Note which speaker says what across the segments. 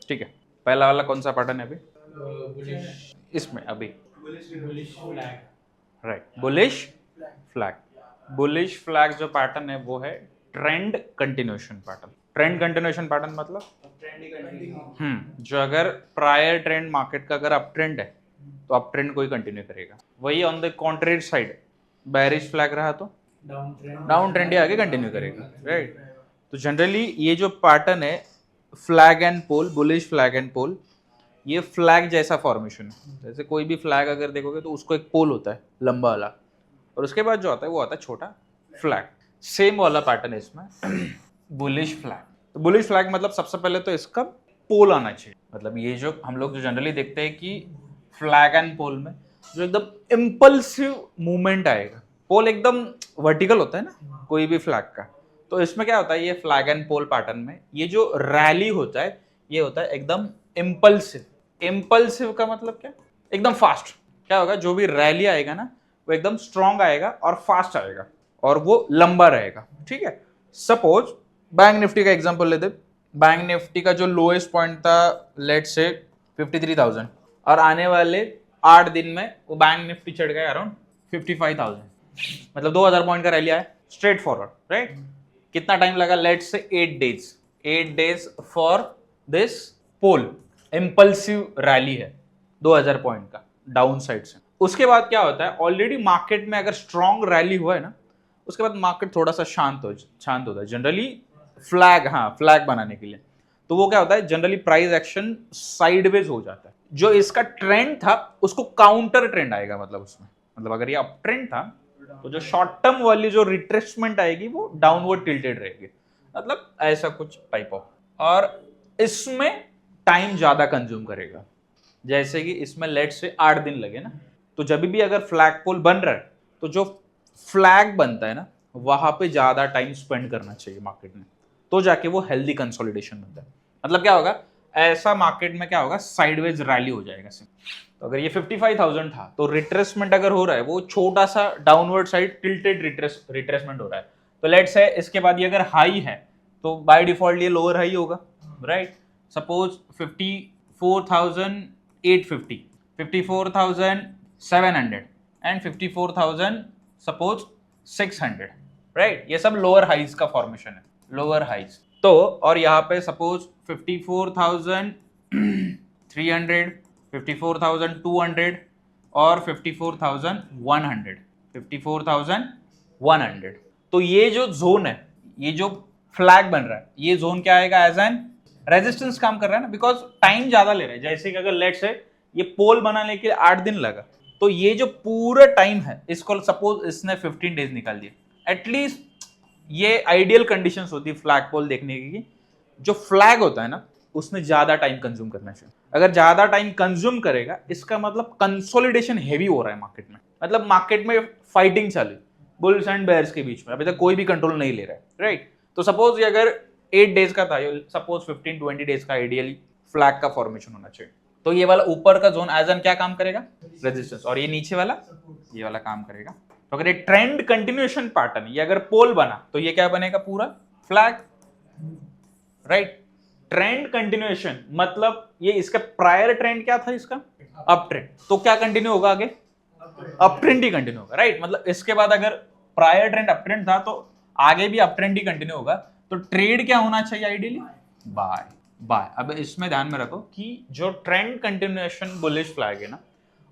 Speaker 1: ठीक है, पहला वाला कौन सा पैटर्न है अभी
Speaker 2: बुलिश
Speaker 1: इसमें अभी?
Speaker 2: Flag.
Speaker 1: Right, bullish flag. Bullish flag जो पैटर्न है वो है trend continuation pattern. Trend continuation pattern मतलब जो अगर प्रायर ट्रेंड मार्केट का अगर अप ट्रेंड है तो अप ट्रेंड को ही कंटिन्यू करेगा। वही on the contrary side bearish flag रहा तो डाउन ट्रेंड ही आगे कंटिन्यू करेगा, राइट। तो जनरली ये जो पैटर्न है flag and pole, bullish flag and pole, ये फ्लैग जैसा फॉर्मेशन है। जैसे कोई भी फ्लैग अगर देखोगे तो उसको एक पोल होता है लंबा वाला, और उसके बाद जो आता है वो आता है छोटा फ्लैग। सेम वाला पैटर्न है इसमें बुलिश फ्लैग। तो बुलिश फ्लैग मतलब सबसे पहले तो इसका पोल आना चाहिए। मतलब ये जो हम लोग जो जनरली देखते हैं कि फ्लैग एंड पोल में जो एकदम इम्पल्सिव मूवमेंट आएगा, पोल एकदम वर्टिकल होता है ना कोई भी फ्लैग का, तो इसमें क्या होता है ये फ्लैग एंड पोल पैटर्न में ये जो रैली होता है ये होता है एकदम इम्पल्सिव। इम्पल्सिव का मतलब क्या? एकदम फास्ट। क्या होगा, जो भी रैली आएगा ना वो एकदम स्ट्रॉन्ग आएगा और फास्ट आएगा और वो लंबा रहेगा, ठीक है। सपोज बैंक निफ्टी का एग्जांपल लेते। बैंक निफ्टी का जो लोएस्ट पॉइंट था लेट से 53,000 और आने वाले 8 दिन में वो बैंक निफ्टी चढ़ गया अराउंड 55,000, मतलब 2,000 पॉइंट का रैली आया स्ट्रेट फॉरवर्ड, राइट। कितना टाइम लगा? Let's say 8 days for this pole. Impulsive rally है 2,000 पॉइंट का डाउन साइड से। उसके बाद क्या होता है, ऑलरेडी मार्केट में अगर स्ट्रॉन्ग रैली हुआ है ना उसके बाद मार्केट थोड़ा सा शांत होता है जनरली फ्लैग बनाने के लिए। तो वो क्या होता है, जनरली प्राइस एक्शन साइडवेज हो जाता है। जो इसका ट्रेंड था उसको काउंटर ट्रेंड आएगा, मतलब उसमें मतलब अगर ये अप ट्रेंड था तो जो शॉर्ट टर्म वाली जो रिट्रेसमेंट आएगी वो डाउनवर्ड टिल्टेड रहेगी, मतलब ऐसा कुछ टाइप ऑफ। और इसमें टाइम ज्यादा कंज्यूम करेगा। जैसे कि इसमें लेट से 8 दिन लगे ना, तो जब भी अगर फ्लैग पोल बन रहा है तो जो फ्लैग बनता है ना वहां पे ज्यादा टाइम स्पेंड करना चाहिए मार्केट में, तो जाके वो हेल्दी कंसोलिडेशन बनता है। मतलब क्या होगा, ऐसा मार्केट में क्या होगा, साइडवेज रैली हो जाएगा सिर्फ। तो अगर ये 55,000 था तो रिट्रेसमेंट अगर हो रहा है वो छोटा सा डाउनवर्ड साइड टिल्टेड रिट्रेसमेंट हो रहा है। तो लेट्स से इसके बाद ये अगर हाई है तो बाय डिफॉल्ट ये लोअर हाई होगा, right. Suppose 54,850, 54,700 and 54,000 suppose 600, right. ये सब लोअर हाइज का फॉर्मेशन है, लोअर हाइज। तो और यहाँ पे सपोज 54,300, 54,200 और 54,100, 54,100। तो ये जो जोन है, ये जो फ्लैग बन रहा है, ये जोन क्या आएगा, एज एन रेजिस्टेंस काम कर रहा है ना, बिकॉज टाइम ज्यादा ले रहा है। जैसे कि अगर लेट से ये पोल बनाने के लिए 8 दिन लगा, तो ये जो पूरा टाइम है इसको सपोज इसने 15 डेज निकाल दिया एटलीस्ट। ये आइडियल कंडीशंस होती है फ्लैग पोल देखने की। जो फ्लैग होता है ना उसने ज्यादा टाइम कंज्यूम करना चाहिए। अगर ज्यादा टाइम कंज्यूम करेगा इसका मतलब कंसोलिडेशन हेवी हो रहा है मार्केट में, मतलब मार्केट में फाइटिंग चालू बुल्स एंड बेयर्स के बीच में, अभी तक कोई भी कंट्रोल नहीं ले रहा है, राइट। तो सपोज ये अगर 8 डेज का था, सपोज 15-20 डेज का आइडियली फ्लैग का फॉर्मेशन होना चाहिए। तो ये वाला ऊपर का जोन एज एन क्या काम करेगा, रेजिस्टेंस, और ये नीचे वाला ये वाला काम करेगा। तो अगर ये ट्रेंड कंटिन्यूएशन पैटर्न, ये अगर पोल बना तो ये क्या बनेगा, पूरा फ्लैग, राइट। ट्रेंड कंटिन्यूएशन मतलब ये इसका प्रायर ट्रेंड क्या था, इसका अप ट्रेंड, तो क्या कंटिन्यू होगा आगे, अप ट्रेंड ही कंटिन्यू होगा, राइट। मतलब इसके बाद अगर प्रायर ट्रेंड अप ट्रेंड था तो आगे भी अप ट्रेंड ही कंटिन्यू होगा। तो ट्रेड क्या होना चाहिए आइडियली, बाय। अब इसमें ध्यान में रखो कि जो ट्रेंड कंटिन्यूएशन बुलिश फ्लैग है ना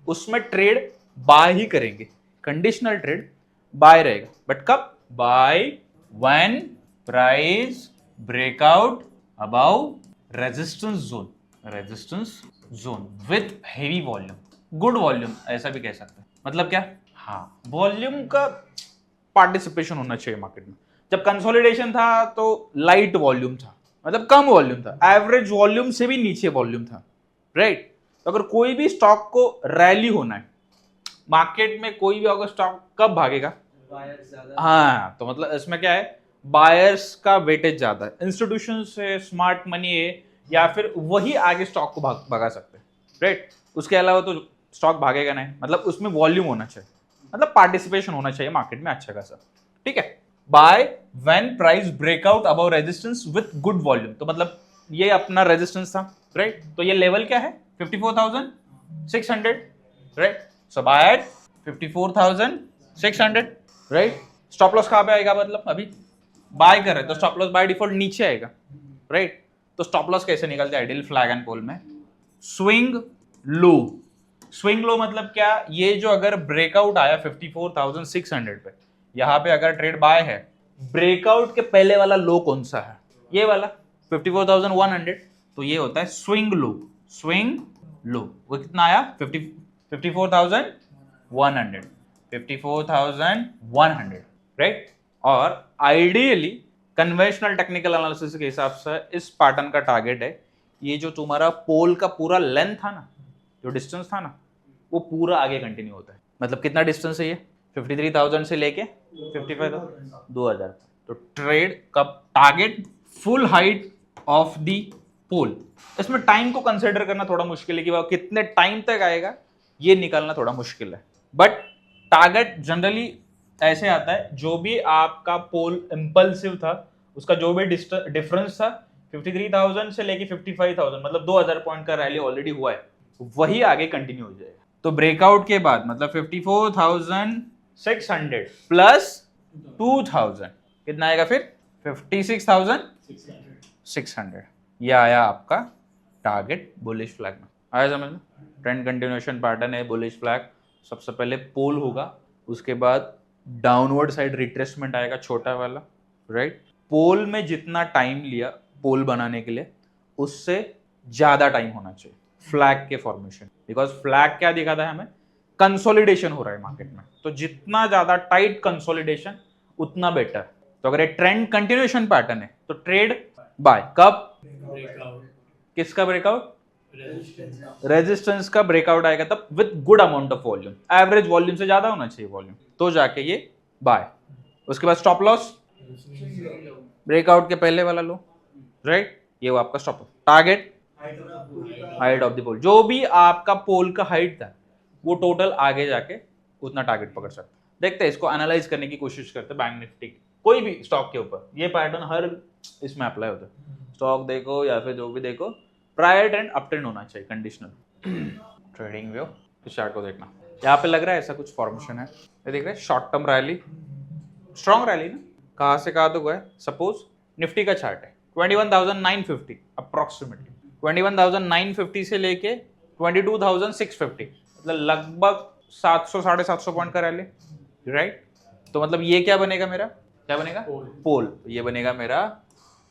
Speaker 1: उसमें ट्रेड बाय ही करेंगे, कंडीशनल ट्रेड बाय रहेगा। बट कब, buy when price breakout above resistance zone with heavy volume, good volume ऐसा भी कह सकते हैं। मतलब क्या, हाँ, वॉल्यूम का पार्टिसिपेशन होना चाहिए मार्केट में। जब कंसोलिडेशन था तो लाइट वॉल्यूम था, मतलब कम वॉल्यूम था, एवरेज वॉल्यूम से भी नीचे वॉल्यूम था, राइट। तो अगर कोई भी स्टॉक को रैली होना है मार्केट में, कोई भी अगर स्टॉक कब भागेगा, हाँ, तो मतलब इसमें क्या है, बायर्स का वेटेज ज्यादा है, इंस्टीट्यूशन से स्मार्ट मनी है, या फिर वही आगे स्टॉक को भगा सकते हैं, राइट। उसके अलावा तो स्टॉक भागेगा नहीं, मतलब उसमें वॉल्यूम होना चाहिए, मतलब पार्टिसिपेशन होना चाहिए मार्केट में अच्छा खासा, ठीक है। Bye when price breakout above resistance with good volume, तो मतलब ये अपना रेजिस्टेंस था, राइट? तो ये लेवल क्या है? 54,600, right? So buy at 54,600, right? Stop loss कहां पे आएगा? मतलब अभी बाय कर रहे तो स्टॉप लॉस बाय डिफॉल्ट नीचे आएगा, राइट? तो स्टॉप लॉस कैसे निकलते हैं आइडियल फ्लैग एंड पोल में? Swing low. स्विंग लो मतलब क्या? ये जो अगर ब्रेकआउट आया 54,600 पे, यहां पे अगर ट्रेड बाय है, ब्रेकआउट के पहले वाला लो कौन सा है? ये वाला 54,100, तो ये होता है स्विंग लो। स्विंग लो वो कितना आया? 54,100, 54,100, राइट? और आइडियली कन्वेंशनल टेक्निकल एनालिसिस के हिसाब से इस पैटर्न का टारगेट है ये जो तुम्हारा पोल का पूरा लेंथ था ना, जो डिस्टेंस था ना, वो पूरा आगे कंटिन्यू होता है। मतलब कितना डिस्टेंस है ये? 53,000 से लेके 55,000, 2,000। तो ट्रेड का target full height of the pole. इसमें टाइम को कंसिडर करना थोड़ा मुश्किल है कि वो कितने टाइम तक आएगा, ये निकालना थोड़ा मुश्किल है। बट टारगेट जनरली ऐसे आता है, जो भी आपका पोल इंपल्सिव था उसका जो भी डिफरेंस था 53,000 से लेके 55,000, मतलब 2,000 पॉइंट का रैली ऑलरेडी हुआ है, वही आगे कंटिन्यू हो जाएगा। तो ब्रेकआउट के बाद मतलब 54,600 प्लस 2,000 कितना आएगा फिर? 56,600। ये आया आपका टारगेट बुलिश फ्लैग में। आया समझ में? ट्रेंड कंटिन्यूएशन पैटर्न है, बुलिश फ्लैग। सबसे पहले पोल होगा, उसके बाद डाउनवर्ड साइड रिट्रेसमेंट आएगा छोटा वाला, राइट? पोल में जितना टाइम लिया पोल बनाने के लिए, उससे ज्यादा टाइम होना चाहिए फ्लैग के फॉर्मेशन। बिकॉज फ्लैग क्या दिखाता है हमें? कंसोलिडेशन हो रहा है मार्केट में, तो जितना ज्यादा टाइट कंसोलिडेशन उतना बेटर। तो अगर ये ट्रेंड कंटिन्यूएशन पैटर्न है तो ट्रेड बाय। कब?
Speaker 2: Breakout.
Speaker 1: किसका ब्रेकआउट?
Speaker 2: Resistance.
Speaker 1: रेजिस्टेंस का ब्रेकआउट आएगा तब, with good amount of volume, average volume से ज्यादा होना चाहिए वॉल्यूम, तो जाके ये बाय। उसके बाद स्टॉप लॉस ब्रेकआउट के पहले वाला लो, राइट? ये वो आपका stop loss. Target height of the pole, जो भी आपका पोल का हाइट था वो टोटल आगे जाके उतना टारगेट पकड़ सकता है। देखते हैं, इसको एनालाइज करने की कोशिश करते हैं बैंक निफ्टी कोई भी स्टॉक के ऊपर। ये पैटर्न हर इसमें अप्लाई होता है, स्टॉक देखो या फिर जो भी देखो, प्रायर ट्रेंड अप ट्रेंड होना चाहिए, कंडीशनल। ट्रेडिंग व्यू इस चार्ट को देखना, यहाँ पे लग रहा है ऐसा कुछ फॉर्मेशन है, ये देख रहे हैं short term rally, strong rally ना, कहाँ से कहाँ तक हुआ है? सपोज निफ्टी का चार्ट है 21,950 अप्रोक्सीमेटली, 21,950 से लेके 22,650, मतलब लगभग 700-750 पॉइंट का रैली, राइट? तो मतलब ये क्या बनेगा मेरा? क्या बनेगा? पोल। ये बनेगा मेरा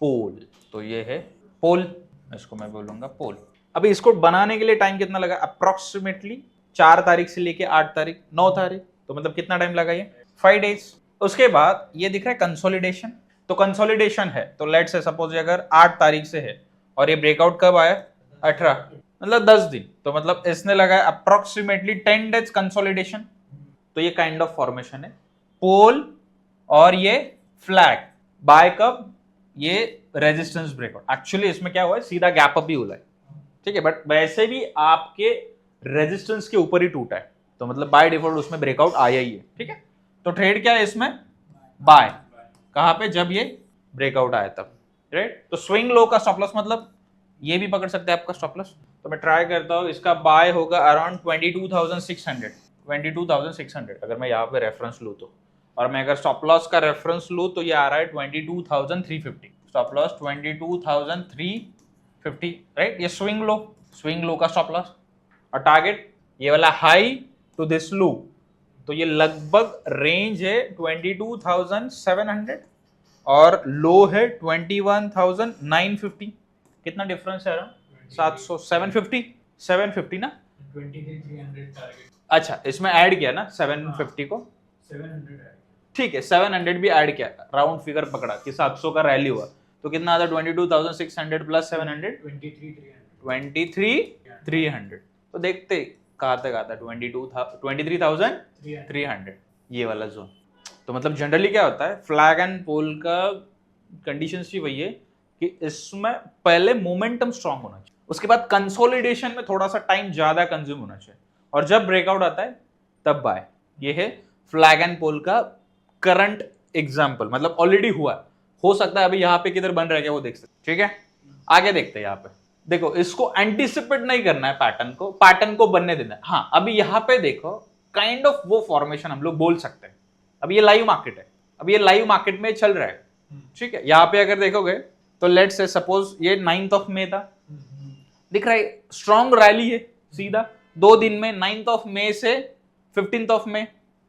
Speaker 1: पोल। तो ये है पोल, इसको मैं बोलूंगा पोल। अभी इसको बनाने के लिए टाइम कितना लगा? अप्रोक्सीमेटली 4 तारीख से लेके 8 तारीख, 9 तारीख, तो मतलब कितना टाइम लगा ये? 5 डेज। उसके बाद ये दिख रहा है कंसोलिडेशन, तो कंसोलिडेशन है तो लेट से सपोज अगर 8 तारीख से है और ये ब्रेकआउट कब आया? 18, मतलब 10 दिन, तो मतलब इसने लगाया अप्रोक्सीमेटली 10 डेज कंसोलिडेशन। तो ये काइंड ऑफ फॉर्मेशन है पोल। और ये फ्लैग बाय कब? ये रेजिस्टेंस ब्रेकआउट। एक्चुअली इसमें क्या हुआ है? सीधा गैप अप भी हुआ है, ठीक है, बट वैसे भी आपके रेजिस्टेंस के ऊपर ही टूटा है, तो मतलब बाय डिफॉल्ट उसमें ब्रेकआउट आया ही है, ठीक है। तो ट्रेड क्या है इसमें? बाय। कहां पे? जब ये ब्रेकआउट आया तब, राइट? तो स्विंग लो का स्टॉप लॉस मतलब ये भी पकड़ सकते हैं आपका स्टॉप लॉस। तो मैं ट्राई करता हूं, इसका बाय होगा अराउंड 22,600 अगर मैं यहाँ पे रेफरेंस लूँ तो, और मैं अगर स्टॉप लॉस का रेफरेंस लूँ तो ये आ रहा है 22,350, स्टॉप लॉस 22,350, राइट? ये स्विंग लो का स्टॉप लॉस। और टारगेट ये वाला हाई टू दिस लो, तो ये लगभग रेंज है 22,700 और लो है 21,950। कितना डिफरेंस है? 700, 750 ना?
Speaker 2: 23,300 target.
Speaker 1: अच्छा, इसमें ऐड किया ना 750 को,
Speaker 2: 700 है.
Speaker 1: ठीक है, 700 भी ऐड किया, राउंड फिगर पकड़ा कि 700 का रैली हुआ, तो कितना आता? 22,600 प्लस 700, 23,300। तो देखते कहाँ तक आता है, 23,300, ये वाला जोन। तो मतलब जनरली क्या होता है फ्लैग एंड पोल का कंडीशंस भी वही है कि इसमें पहले मोमेंटम स्ट्रांग होना चाहिए, उसके बाद कंसोलिडेशन में थोड़ा सा टाइम ज्यादा कंज्यूम होना चाहिए, और जब ब्रेकआउट आता है तब बाय। ये है फ्लैग एंड पोल का करंट एग्जाम्पल, मतलब ऑलरेडी हुआ, हो सकता है अभी यहाँ पे किधर बन रहा है क्या वो देख सकते, ठीक है। आगे देखते हैं यहाँ पे, देखो इसको एंटिसिपेट नहीं करना है, पैटर्न को बनने देना है। हाँ, अभी यहाँ पे देखो काइंड ऑफ वो फॉर्मेशन हम लोग बोल सकते हैं। अब ये लाइव मार्केट है, अब ये लाइव मार्केट में चल रहा है, ठीक है। यहाँ पे अगर देखोगे तो लेट्स से सपोज ये 9th ऑफ मे था, दिख रहा है स्ट्रॉन्ग रैली है सीधा 2 दिन में, 9th ऑफ मे से 15th ऑफ मे,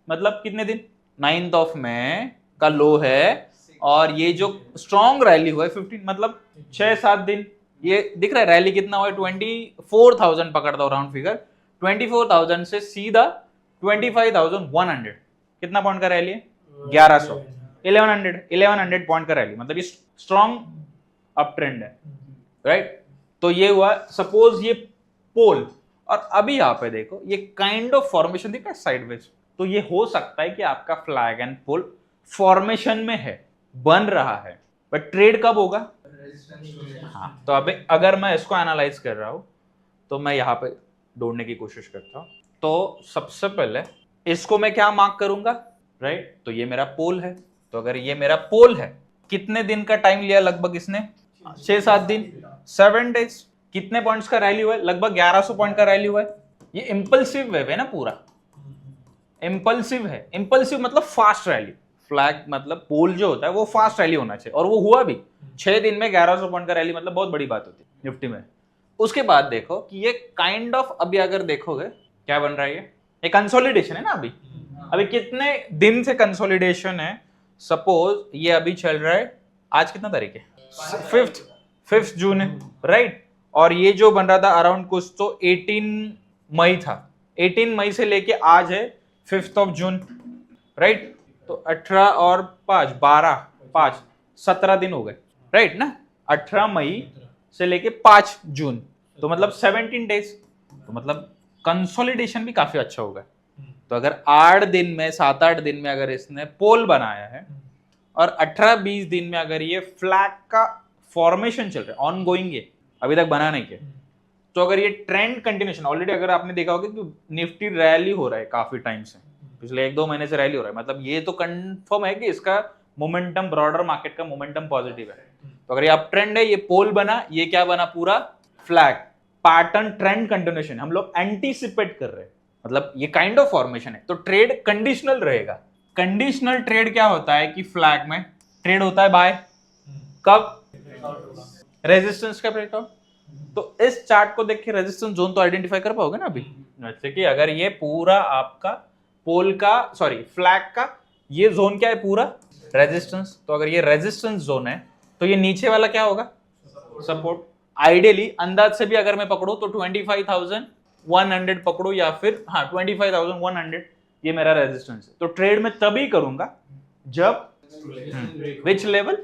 Speaker 1: मतलब कितने दिन, 9th ऑफ मे का लो है और ये जो स्ट्रॉन्ग रैली हुआ है 15, मतलब 6-7 दिन। ये दिख रहा है रैली कितना हुआ है, 24,000 पकड़ दो राउंड फिगर, 24,000 से सीधा 25,100, कितना पॉइंट का रैली है, 1100, 1100 पॉइंट का रैली, मतलब ये स्ट्रॉन्ग अप ट्रेंड है, राइट। तो ये हुआ सपोज ये पोल, और अभी यहाँ पे देखो ये काइंड ऑफ फॉर्मेशन दिख रहा है साइडवेज, तो ये हो सकता है कि आपका फ्लैग एंड पुल फॉर्मेशन में है, बन रहा है, बट ट्रेड कब होगा। हाँ, तो अभी अगर मैं इसको एनालाइज कर रहा हूं तो मैं यहाँ पे ढूंढने की कोशिश करता हूं। तो सबसे पहले इसको मैं क्या मार्क करूंगा, राइट। तो ये मेरा पोल है, तो अगर ये मेरा पोल है, कितने दिन का टाइम लिया लगभग इसने, 6-7 दिन, 7 डेज। कितने पॉइंट्स का रैली हुआ है, लगभग 1100 पॉइंट का रैली हुआ है। ये इंपल्सिव वेव है ना, पूरा इंपल्सिव है। इंपल्सिव मतलब फास्ट रैली, फ्लैग मतलब पोल जो होता है वो फास्ट रैली होना चाहिए, और वो हुआ भी 6 दिन में 1100 पॉइंट का रैली, मतलब बहुत बड़ी बात होती है निफ्टी में। उसके बाद देखो कि ये काइंड ऑफ, अभी अगर देखोगे क्या बन रहा है, ये कंसोलिडेशन है ना। अभी कितने दिन से कंसोलिडेशन है, सपोज ये अभी चल रहा है, आज कितना तारीख है, 5th जून है, राइट। और ये जो बन रहा था अराउंड कुछ तो 18 मई था, 18 मई से लेके आज है 5th ऑफ जून, राइट। तो 18 और 5 12 5 17 दिन हो गए, राइट ना। 18 मई से लेके 5 जून, तो मतलब 17 डेज, तो मतलब कंसोलिडेशन भी काफी अच्छा होगा। तो अगर 8 दिन में 7-8 दिन में अगर इसने पोल बनाया है और 18-20 दिन में अगर ये फ्लैग का फॉर्मेशन चल रहा है, ऑन गोइंग, ये अभी तक बना नहीं किया, तो अगर ये ट्रेंड कंटिन्यूशन, ऑलरेडी अगर आपने देखा होगा कि निफ्टी रैली हो रहा है काफी टाइम से, पिछले 1-2 महीने से रैली हो रहा है, मतलब ये तो कंफर्म है कि इसका मोमेंटम, ब्रॉडर मार्केट का मोमेंटम पॉजिटिव है। तो अगर ये अप ट्रेंड है, ये पोल बना, ये क्या बना, पूरा फ्लैग पैटर्न ट्रेंड कंटिन्यूशन, हम लोग एंटीसिपेट कर रहे हैं, मतलब ये काइंड ऑफ फॉर्मेशन है। तो ट्रेड कंडीशनल रहेगा। कंडीशनल ट्रेड क्या होता है कि फ्लैग में ट्रेड होता है बाय कब, रेजिस्टेंस का ब्रेकआउट। तो इस चार्ट को देख के रेजिस्टेंस जोन तो आइडेंटिफाई कर पाओगे ना अभी, जैसे कि अगर ये पूरा आपका पोल का, सॉरी फ्लैग का ये जोन क्या है, पूरा रेजिस्टेंस, तो अगर ये रेजिस्टेंस जोन है तो ये नीचे वाला क्या होगा, सपोर्ट। आइडियली अंदाज से भी अगर मैं पकड़ू तो 25,100 पकड़ू, या फिर हाँ 25,100 ये मेरा रेजिस्टेंस है। तो ट्रेड में तभी करूंगा जब विच लेवल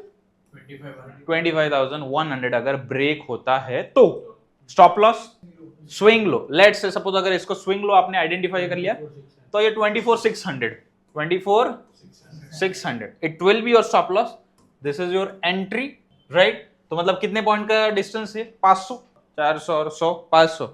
Speaker 1: 25,100 अगर ब्रेक होता है तो stop loss, swing low. Let's say suppose अगर इसको स्विंग लो आपने आइडेंटिफाई कर लिया, तो ये 24,600 it will be your stop loss, this is your entry, right. तो मतलब कितने पॉइंट का डिस्टेंस है, 500, 400 और 100, 500,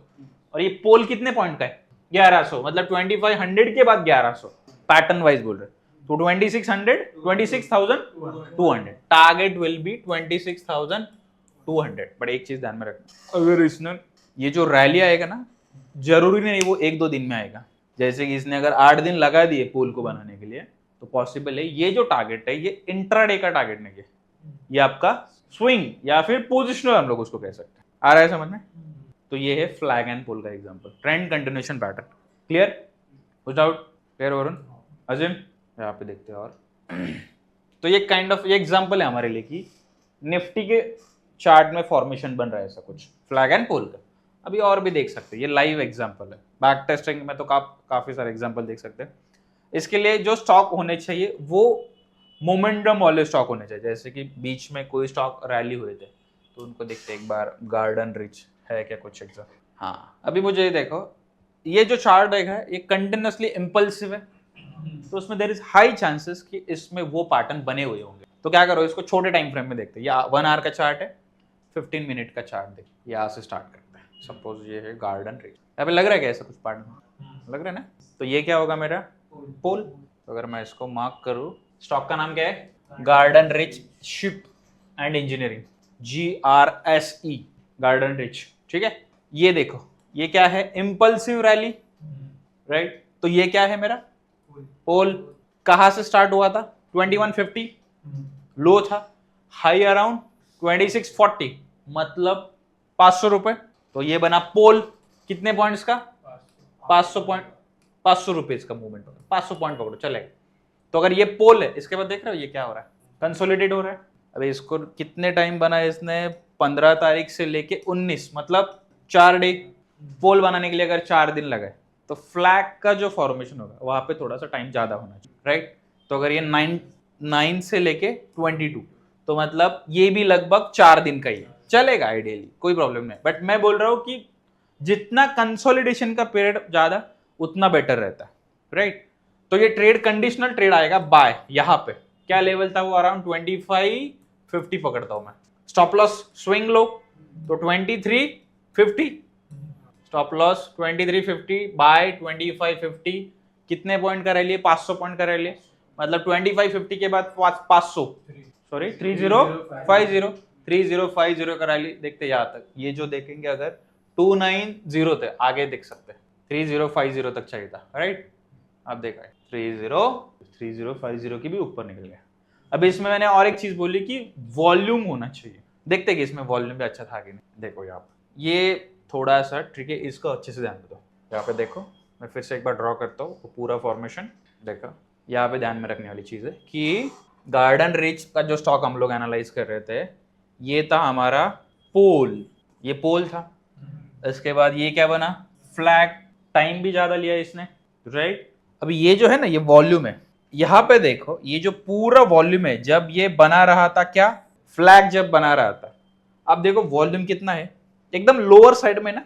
Speaker 1: और ये पोल कितने पॉइंट का है, 1100, मतलब 2500 के बाद 1100, पैटर्न वाइज बोल रहे। तो 26,200 टारगेट विल बी 26,200। बट एक चीज ध्यान में रखना, अगर इसने ये जो रैली आएगा ना, जरूरी नहीं वो 1-2 दिन में आएगा। जैसे कि इसने अगर 8 दिन लगा दिए पोल को बनाने के लिए, तो पॉसिबल है ये जो टारगेट है ये इंट्राडे का टारगेट नहीं है, ये आपका स्विंग या फिर पोजिशनल हम लोग उसको कह सकते हैं। आ रहा है समझ में। तो ये है फ्लैग एंड पोल का example, trend continuation pattern. Clear, कुछ डाउट, क्लियर वरुण, अजीम, यहाँ पे देखते हैं। और तो ये काइंड ऑफ ये एग्जांपल है हमारे लिए कि निफ्टी के चार्ट में फॉर्मेशन बन रहा है ऐसा कुछ फ्लैग एंड पोल का। अभी और भी देख सकते हैं, ये लाइव एग्जांपल है, बैक टेस्टिंग में तो काफी सारे एग्जांपल देख सकते हैं। इसके लिए जो स्टॉक होने चाहिए वो मोमेंटम वाले स्टॉक होने चाहिए। जैसे कि बीच में कोई स्टॉक रैली हुए थे तो उनको देखते एक बार, गार्डन रिच है क्या कुछ एग्जाम। हाँ, अभी मुझे ये देखो, ये जो चार्ट है ये कंटिन्यूअसली इंपल्सिव है, तो उसमें देयर इज हाई चांसेस कि इसमें वो पैटर्न बने हुए होंगे। तो क्या करो, इसको छोटे टाइम फ्रेम में देखते हैं। या 1 आवर का चार्ट है, 15 मिनट का चार्ट देखिए, यहाँ से स्टार्ट करते हैं। सपोज ये है गार्डन रिच, यहाँ पे लग रहा है क्या ऐसा कुछ पैटर्न, लग रहा है ना। तो ये क्या होगा मेरा पोल। तो अगर मैं इसको मार्क करूँ, स्टॉक का नाम क्या है, garden rich ship and engineering, GRSE, garden rich, ठीक है। ये देखो, ये क्या है, इम्पल्सिव रैली, राइट। तो ये क्या है मेरा पोल, कहां से स्टार्ट हुआ था, 2150 लो था, हाई अराउंड 2640, मतलब 500 रुपए, तो ये बना पोल। कितने पॉइंट्स का, 500 पॉइंट, 500 रुपीज का मूवमेंट होगा, 500 पॉइंट पकड़ो चलेगा। तो अगर ये पोल है, इसके बाद देख रहे हो ये क्या हो रहा है, कंसोलिडेट हो रहा है। अभी इसको कितने टाइम बना है इसने, 15 तारीख से लेके 19, मतलब 4 डे। पोल बनाने के लिए अगर 4 दिन लगे तो फ्लैग का जो फॉर्मेशन होगा वहां पे थोड़ा सा टाइम ज्यादा होना चाहिए, राइट। तो अगर ये 9 से लेके 22, तो मतलब ये भी लगभग 4 दिन का ही है, चलेगा आइडियली, कोई प्रॉब्लम नहीं। बट मैं बोल रहा हूं कि जितना कंसोलिडेशन का पीरियड ज्यादा उतना बेटर रहता है, राइट। तो ये ट्रेड कंडीशनल ट्रेड आएगा बाय, यहां पे क्या लेवल था वो, अराउंड 2550 पकड़ता हूं मैं। स्टॉप लॉस स्विंग लो तो 2350, स्टॉप लॉस 2350 बाय 2550, कितने पॉइंट का रैली है, 500 पॉइंट का रैली, मतलब 2550 के बाद 500, सॉरी 3050 का रैली देखते यहाँ तक। ये जो देखेंगे अगर 290 थे, आगे देख सकते हैं 3050 तक चाहिए था, राइट। अब देखा 3050 की भी ऊपर निकल गया। अभी इसमें मैंने और एक चीज बोली कि वॉल्यूम होना चाहिए, देखते हैं कि इसमें वॉल्यूम भी अच्छा था कि नहीं। देखो यहाँ पे ये थोड़ा सा ट्रिक है, इसको अच्छे से ध्यान दो। यहाँ पे देखो, मैं फिर से एक बार ड्रॉ करता हूँ पूरा फॉर्मेशन। देखो यहाँ पे ध्यान में रखने वाली चीज है कि गार्डन रिच का जो स्टॉक हम लोग एनालाइज कर रहे थे, ये था हमारा पोल, ये पोल था। इसके बाद ये क्या बना, फ्लैग, टाइम भी ज्यादा लिया इसने, राइट। अभी ये जो है ना, ये वॉल्यूम है। यहाँ पे देखो, ये जो पूरा वॉल्यूम है, जब ये बना रहा था क्या, फ्लैग जब बना रहा था, अब देखो वॉल्यूम कितना है, एकदम लोअर साइड में ना,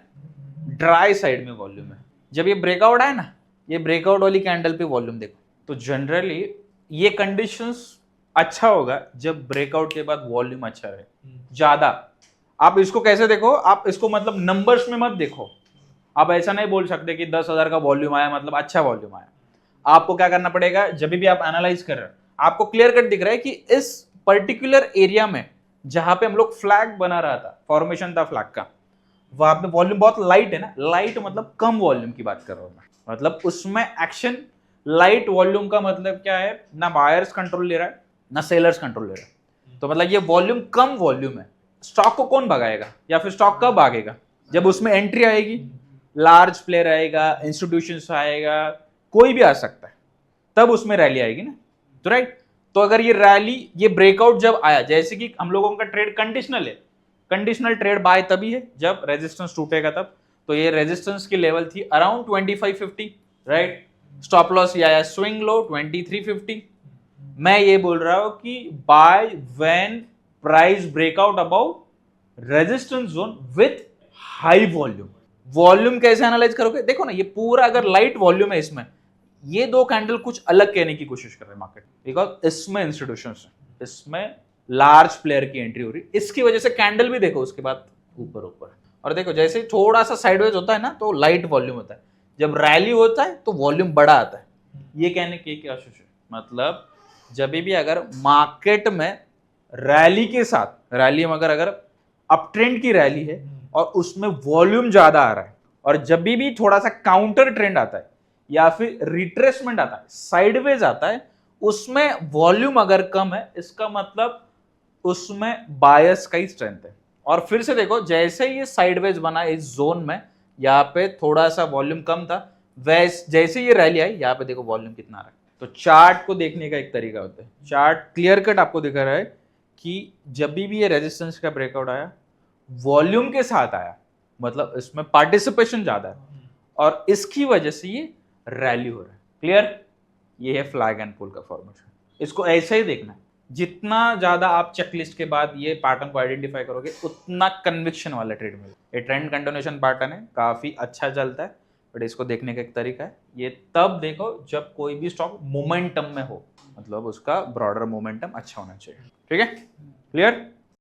Speaker 1: ड्राई साइड में वॉल्यूम है। जब ये ब्रेकआउट आए ना, ये ब्रेकआउट वाली कैंडल पे वॉल्यूम देखो, तो जनरली ये कंडीशंस अच्छा होगा जब ब्रेकआउट के बाद वॉल्यूम अच्छा रहे ज्यादा। आप इसको कैसे देखो, आप इसको मतलब नंबर्स में मत देखो। आप ऐसा नहीं बोल सकते कि 10,000 का वॉल्यूम आया मतलब अच्छा वॉल्यूम आया। आपको क्या करना पड़ेगा, जब भी आप एनालाइज कर रहे हो, आपको क्लियर कट दिख रहा है कि इस पर्टिकुलर एरिया में जहां पे हम लोग फ्लैग बना रहा था, फॉर्मेशन था फ्लैग का, वहां पे वॉल्यूम बहुत लाइट है ना। लाइट मतलब कम वॉल्यूम की बात कर रहा हूं मैं, मतलब उसमें एक्शन लाइट वॉल्यूम का मतलब क्या है, ना बायर्स कंट्रोल ले रहा है ना सेलर्स कंट्रोल ले रहा है। तो मतलब ये वॉल्यूम कम वॉल्यूम है। स्टॉक को कौन भगाएगा, या फिर स्टॉक कब भागेगा, जब उसमें एंट्री आएगी, लार्ज प्लेयर आएगा, इंस्टीट्यूशंस आएगा, कोई भी आ सकता है, तब उसमें रैली आएगी ना, तो राइट। तो अगर ये रैली, ये ब्रेकआउट जब आया, जैसे कि हम लोगों का ट्रेड कंडीशनल है, कंडीशनल ट्रेड बाय तभी है जब रेजिस्टेंस टूटेगा तब। तो ये रेजिस्टेंस की लेवल थी अराउंड 2550, राइट। स्टॉप लॉस ये आया स्विंग लो 2350। मैं ये बोल रहा हूं कि bye when price breakout about resistance zone with high volume. Volume कैसे एनालाइज करोगे, देखो ना, ये पूरा अगर लाइट वॉल्यूम है इसमें, ये दो कैंडल कुछ अलग कहने की कोशिश कर रहे हैं मार्केट, बिकॉज इसमें इंस्टीट्यूशंस है, इसमें लार्ज प्लेयर की एंट्री हो रही है, इसकी वजह से कैंडल भी देखो उसके बाद ऊपर ऊपर। और देखो जैसे थोड़ा सा साइडवेज होता है ना, तो लाइट वॉल्यूम होता है, जब रैली होता है तो वॉल्यूम बड़ा आता है। ये कहने की क्या कोशिश है, मतलब जब भी अगर मार्केट में रैली के साथ, रैली में अगर अप ट्रेंड की रैली है और उसमें वॉल्यूम ज्यादा आ रहा है, और जब भी थोड़ा सा काउंटर ट्रेंड आता है या फिर रिट्रेसमेंट आता है, साइडवेज आता है, उसमें वॉल्यूम अगर कम है, इसका मतलब उसमें बायस का ही स्ट्रेंथ है। और फिर से देखो, जैसे ये साइडवेज बना इस जोन में, यहाँ पे थोड़ा सा वॉल्यूम कम था, वैसे जैसे ये रैली आई, यहाँ पे देखो वॉल्यूम कितना आ रहा है। तो चार्ट को देखने का एक तरीका होता है, चार्ट क्लियर कट आपको दिखा रहा है कि जब भी ये रेजिस्टेंस का ब्रेकआउट आया, वॉल्यूम के साथ आया, मतलब इसमें पार्टिसिपेशन ज्यादा है, और इसकी वजह से ये रैली हो रहा है। क्लियर, ये है फ्लैग एंड पुल का फॉर्मेशन। इसको ऐसे ही देखना है, जितना ज्यादा आप चेकलिस्ट के बाद ये पैटर्न को आइडेंटिफाई करोगे, उतना कन्विक्शन वाला ट्रेड मिलेगा। ये ट्रेंड कंटिन्यूएशन पैटर्न है, काफी अच्छा चलता है, बट इसको देखने का एक तरीका है, ये तब देखो जब कोई भी स्टॉक मोमेंटम में हो, मतलब उसका ब्रॉडर मोमेंटम अच्छा होना चाहिए। ठीक है, क्लियर।